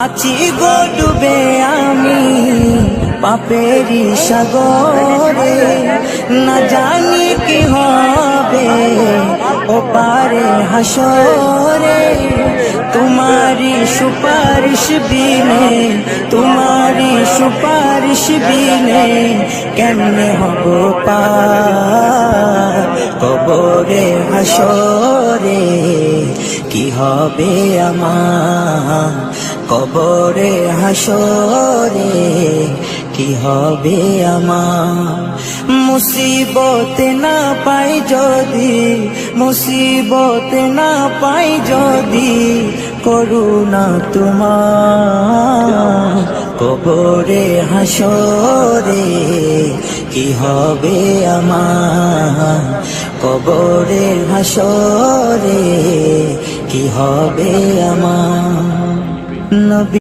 আছি গো ডুবে আমি পাপেরি সাগরে, না জানি কি হবে ও পারে হাসরে। তোমারি সুপারিশ বিনে, তোমারি সুপারিশ বিনে কেমনে হব পার কবরে হাসরে। কি হবে আমার কবরে হাসরে, কি হবে আমার। মুসিবত না পাই যদি, মুসিবত না পাই যদি করুণা তোমার কবরে হাসরে। কি হবে আমার কবরে হাসরে, কি হবে আমার। নবী